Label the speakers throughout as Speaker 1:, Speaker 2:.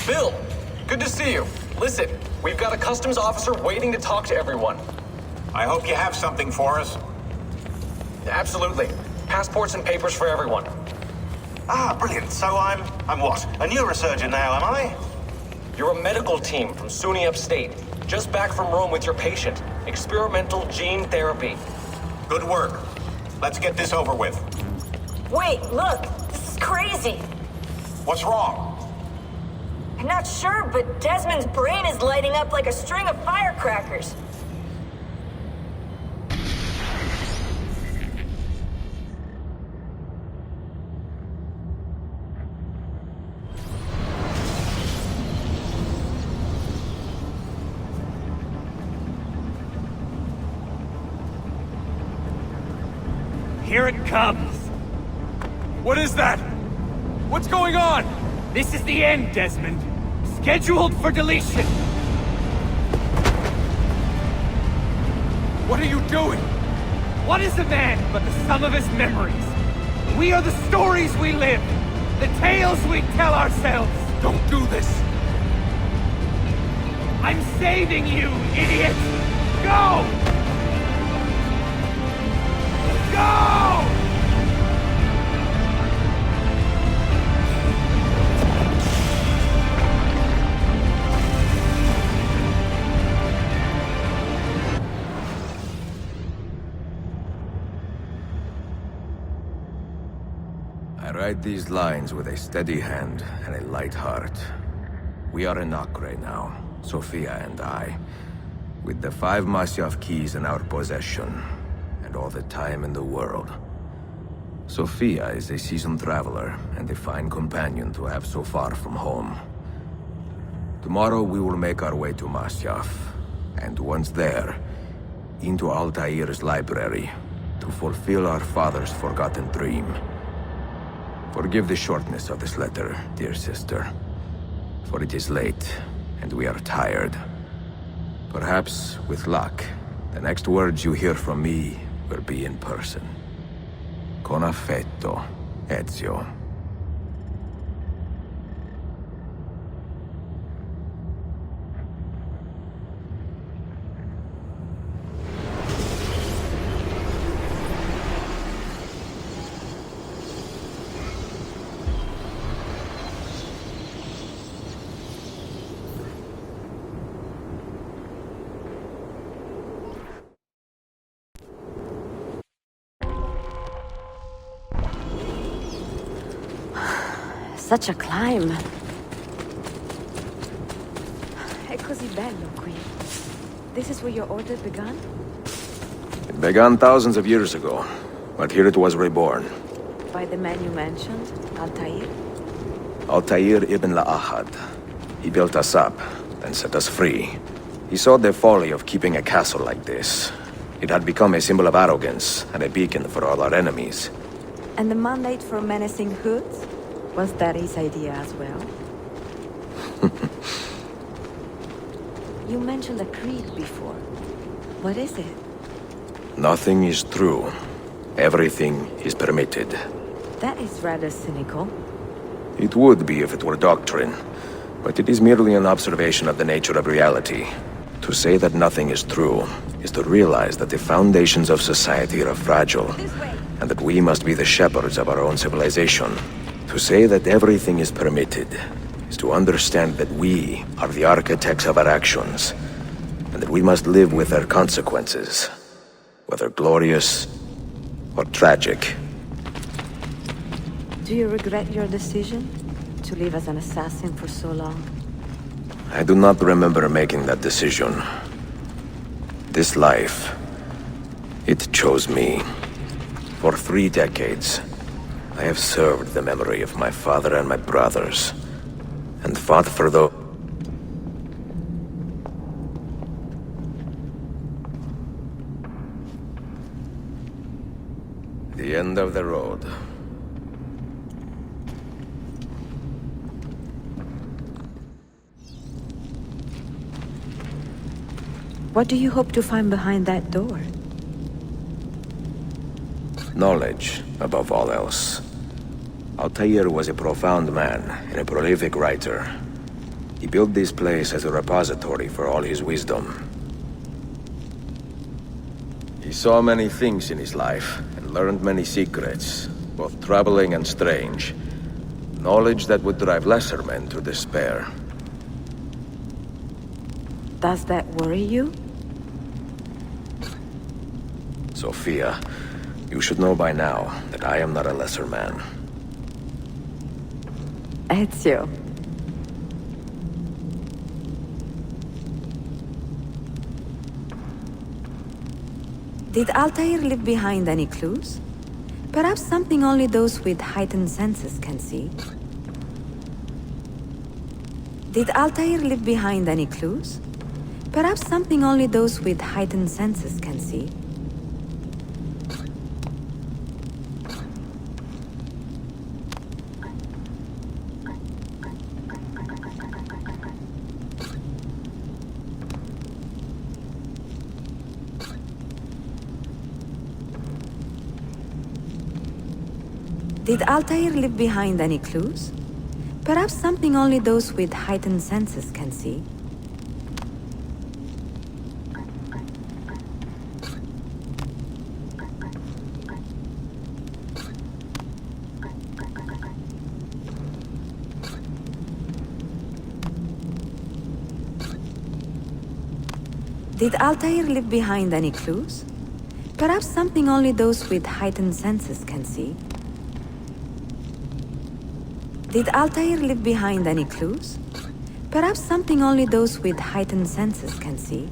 Speaker 1: Bill! Good to see you. Listen, we've got a customs officer waiting to talk to everyone.
Speaker 2: I hope you have something for us.
Speaker 1: Absolutely. Passports and papers for everyone.
Speaker 2: Ah, brilliant. So I'm what? A neurosurgeon now, am I?
Speaker 1: You're a medical team from SUNY Upstate. Just back from Rome with your patient. Experimental gene therapy.
Speaker 2: Good work. Let's get this over with.
Speaker 3: Wait, look! This is crazy!
Speaker 2: What's wrong?
Speaker 3: I'm not sure, but Desmond's brain is lighting up like a string of firecrackers.
Speaker 4: Here it comes! What is that? What's going on? This is the end, Desmond. Scheduled for deletion. What are you doing? What is a man but the sum of his memories? We are the stories we live, the tales we tell ourselves. Don't do this. I'm saving you, idiot! Go! Go!
Speaker 5: I write these lines with a steady hand and a light heart. We are in Acre now, Sophia and I, with the 5 Masyaf keys in our possession, and all the time in the world. Sophia is a seasoned traveler and a fine companion to have so far from home. Tomorrow we will make our way to Masyaf, and once there, into Altair's library, to fulfill our father's forgotten dream. Forgive the shortness of this letter, dear sister, for it is late, and we are tired. Perhaps, with luck, the next words you hear from me will be in person. Con affetto, Ezio.
Speaker 3: Such a climb. È così bello qui. This is where your order began?
Speaker 5: It began thousands of years ago, but here it was reborn.
Speaker 3: By the man you mentioned, Altair?
Speaker 5: Altair ibn La'ahad. He built us up, then set us free. He saw the folly of keeping a castle like this. It had become a symbol of arrogance and a beacon for all our enemies.
Speaker 3: And the mandate for menacing hoods? Was that his idea as well? You mentioned a creed before. What is it?
Speaker 5: Nothing is true. Everything is permitted.
Speaker 3: That is rather cynical.
Speaker 5: It would be if it were doctrine, but it is merely an observation of the nature of reality. To say that nothing is true is to realize that the foundations of society are fragile, and that we must be the shepherds of our own civilization. To say that everything is permitted is to understand that we are the architects of our actions, and that we must live with their consequences, whether glorious or tragic.
Speaker 3: Do you regret your decision to live as an assassin for so long?
Speaker 5: I do not remember making that decision. This life, it chose me. For 3 decades, I have served the memory of my father and my brothers, and fought for the... The end of the road.
Speaker 3: What do you hope to find behind that door?
Speaker 5: Knowledge, above all else. Altair was a profound man and a prolific writer. He built this place as a repository for all his wisdom. He saw many things in his life, and learned many secrets, both troubling and strange. Knowledge that would drive lesser men to despair.
Speaker 6: Does that worry you?
Speaker 5: Sophia, you should know by now that I am not a lesser man.
Speaker 6: Ezio. Did Altair leave behind any clues? Perhaps something only those with heightened senses can see. Did Altair leave behind any clues? Perhaps something only those with heightened senses can see. Did Altair leave behind any clues? Perhaps something only those with heightened senses can see. Did Altair leave behind any clues? Perhaps something only those with heightened senses can see. Did Altair leave behind any clues? Perhaps something only those with heightened senses can see.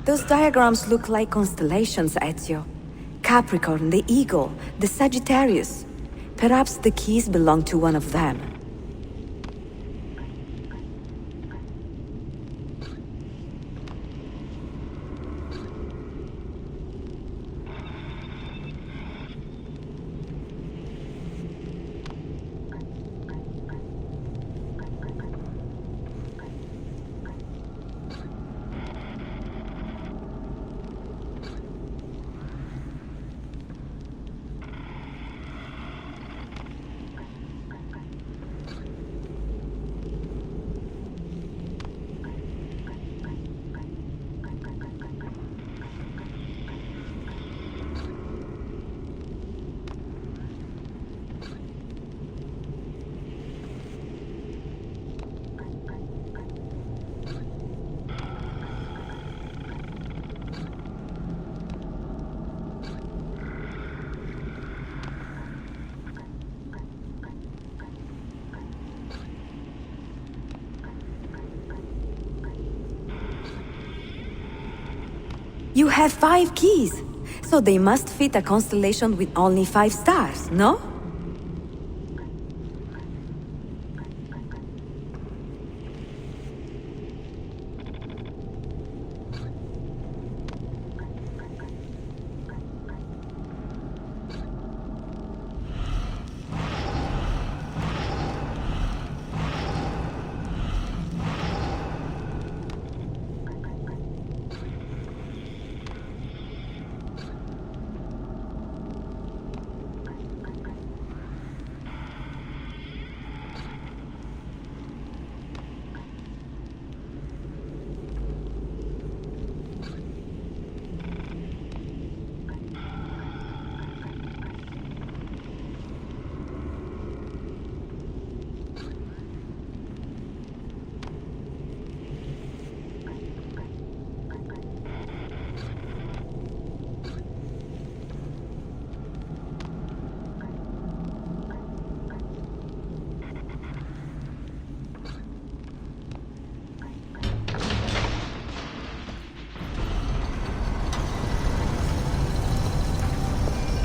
Speaker 6: Those diagrams look like constellations, Ezio. Capricorn, the Eagle, the Sagittarius. Perhaps the keys belong to one of them. You have 5 keys, so they must fit a constellation with only 5 stars, no?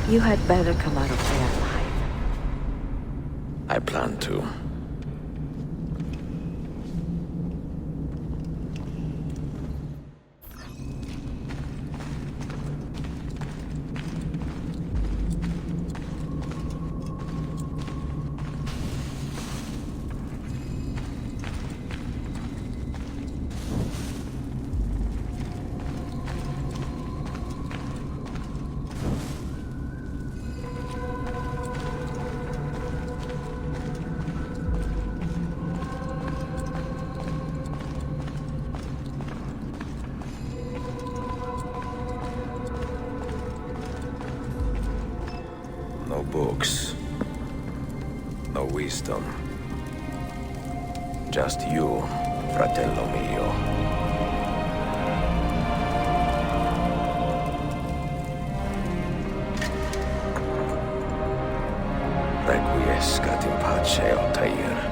Speaker 6: You had better come out of there alive.
Speaker 5: I plan to. no wisdom. Just you, fratello mio. Requiescat in pace, Altair.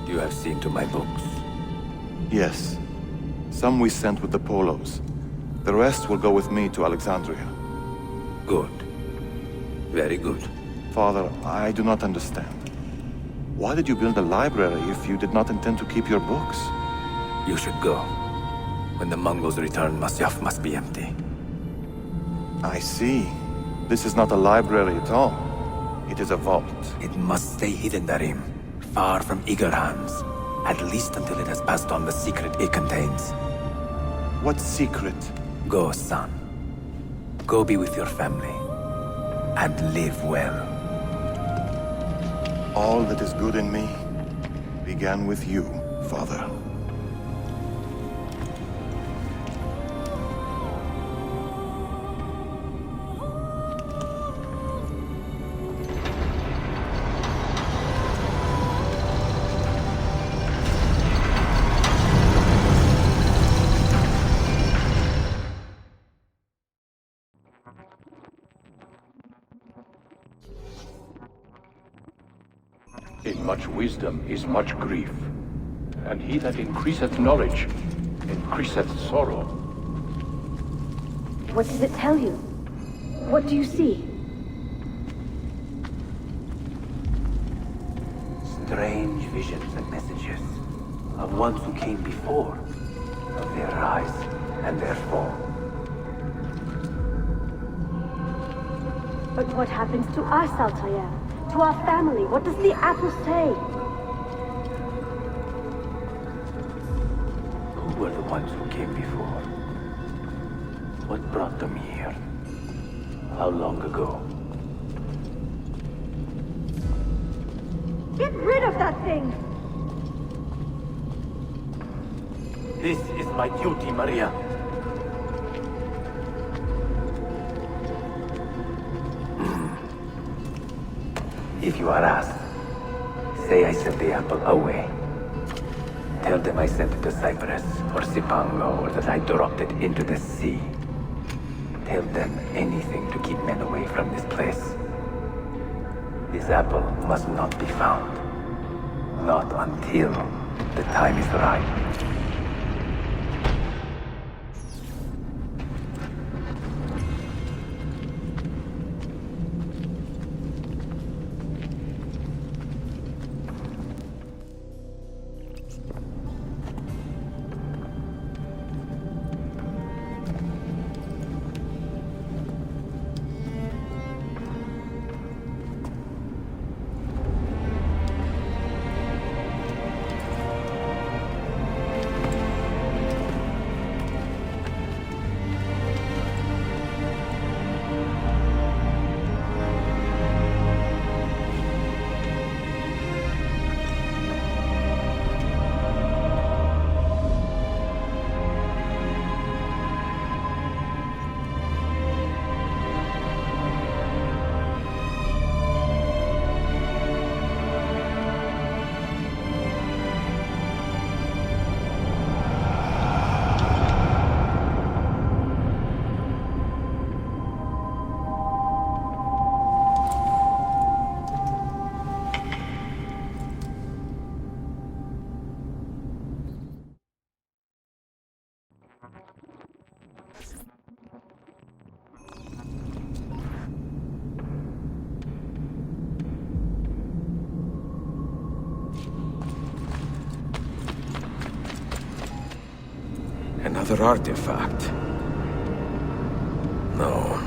Speaker 5: You have seen to my books.
Speaker 7: Yes. Some we sent with the Polos. The rest will go with me to Alexandria.
Speaker 5: Good. Very good.
Speaker 7: Father, I do not understand. Why did you build a library if you did not intend to keep your books?
Speaker 5: You should go. When the Mongols return, Masyaf must be empty.
Speaker 7: I see. This is not a library at all. It is a vault.
Speaker 5: It must stay hidden, Darim. Far from eager hands. At least until it has passed on the secret it contains.
Speaker 7: What secret?
Speaker 5: Go, son. Go be with your family. And live well.
Speaker 7: All that is good in me began with you, Father.
Speaker 8: In much wisdom is much grief, and he that increaseth knowledge increaseth sorrow.
Speaker 9: What does it tell you? What do you see?
Speaker 10: Strange visions and messages of ones who came before, of their rise and their fall.
Speaker 9: But what happens to us, Altair? To our family? What does the apple say?
Speaker 10: Who were the ones who came before? What brought them here? How long ago?
Speaker 9: Get rid of that thing!
Speaker 10: This is my duty, Maria. If you are asked, say I sent the apple away. Tell them I sent it to Cyprus or Cipango, or that I dropped it into the sea. Tell them anything to keep men away from this place. This apple must not be found. Not until the time is right.
Speaker 5: Another artifact. No.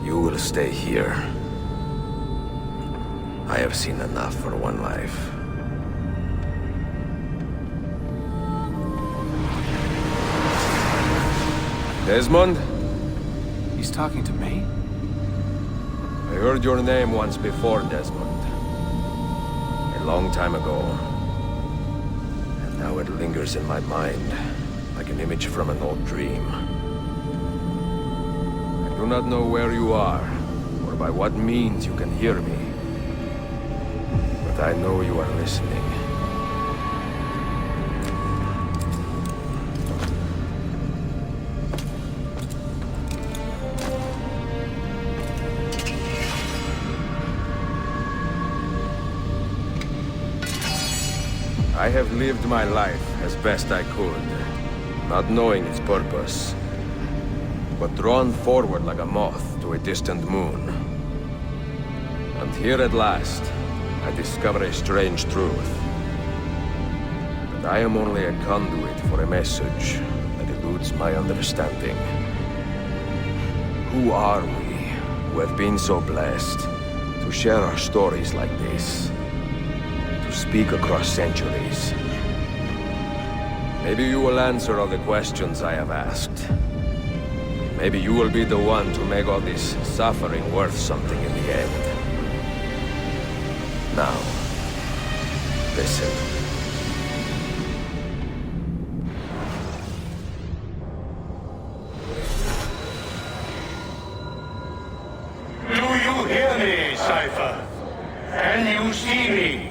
Speaker 5: You will stay here. I have seen enough for one life. Desmond?
Speaker 4: He's talking to me?
Speaker 5: I heard your name once before, Desmond. A long time ago. And now it lingers in my mind, like an image from an old dream. I do not know where you are, or by what means you can hear me. But I know you are listening. I have lived my life as best I could, not knowing its purpose, but drawn forward like a moth to a distant moon. And here at last, I discover a strange truth. That I am only a conduit for a message that eludes my understanding. Who are we, who have been so blessed, to share our stories like this? To speak across centuries. Maybe you will answer all the questions I have asked. Maybe you will be the one to make all this suffering worth something in the end. Now, listen.
Speaker 8: Do you hear me, Cypher? Can you see me?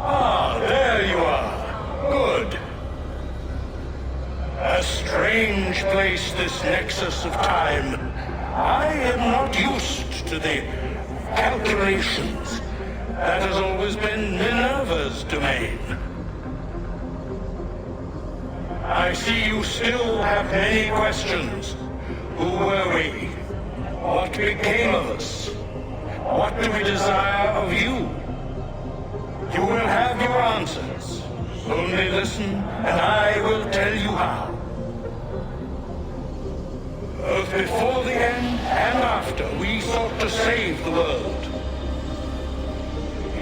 Speaker 8: Ah, there you are. Good. A strange place, this nexus of time. I am not used to the calculations. That has always been Minerva's domain. I see you still have many questions. Who were we? What became of us? What do we desire of you? You will have your answers. Only listen, and I will tell you how. Both before the end and after, we sought to save the world.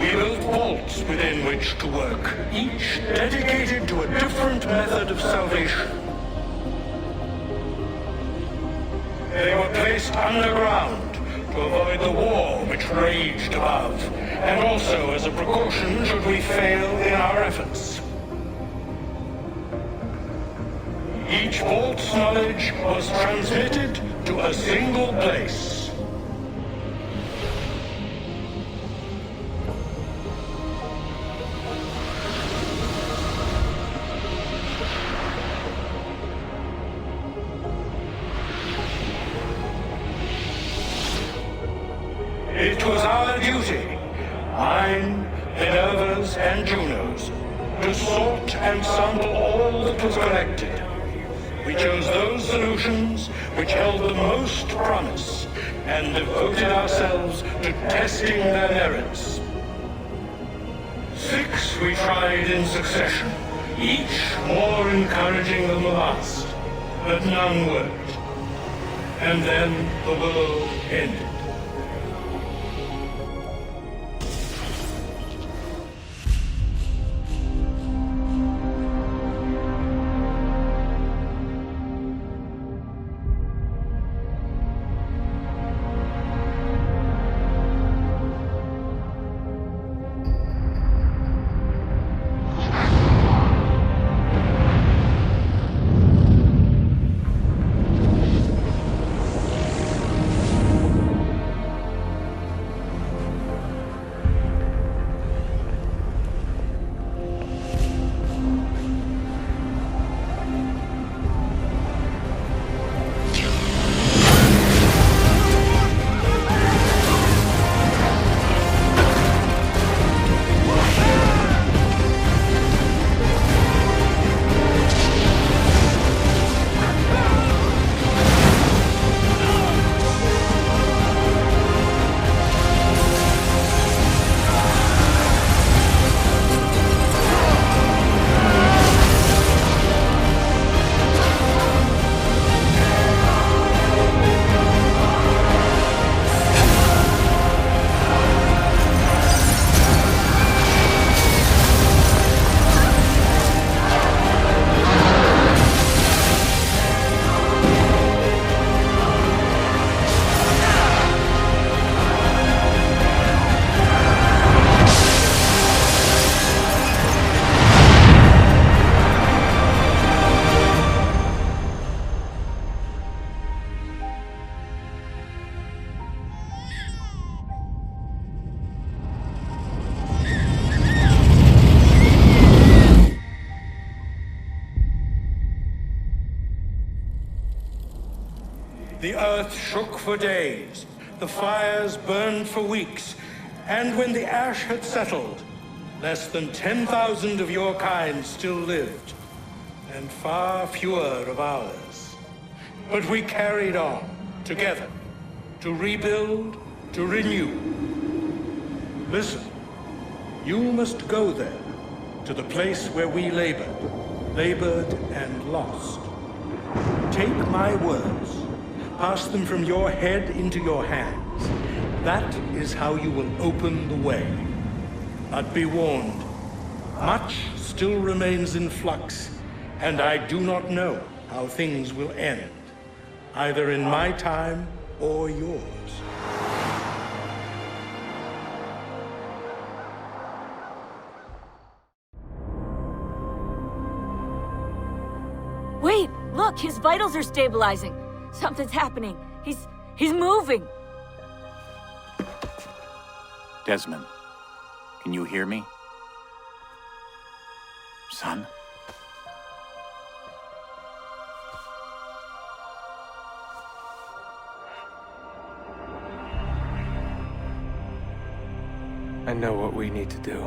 Speaker 8: We built vaults within which to work, each dedicated to a different method of salvation. They were placed underground to avoid the war which raged above, and also as a precaution should we fail in our efforts. Each vault's knowledge was transmitted to a single place. It was our duty, mine, Minerva's, and Juno's, to sort and sample all that was collected. We chose those solutions which held the most promise, and devoted ourselves to testing their merits. 6 we tried in succession, each more encouraging than the last, but none worked. And then the world ended. The earth shook for days, the fires burned for weeks, and when the ash had settled, less than 10,000 of your kind still lived, and far fewer of ours. But we carried on, together, to rebuild, to renew. Listen, you must go there, to the place where we labored and lost. Take my words, pass them from your head into your hands. That is how you will open the way. But be warned, much still remains in flux, and I do not know how things will end, either in my time or yours.
Speaker 3: Wait, look, his vitals are stabilizing. Something's happening. He's moving.
Speaker 11: Desmond, can you hear me? Son?
Speaker 4: I know what we need to do.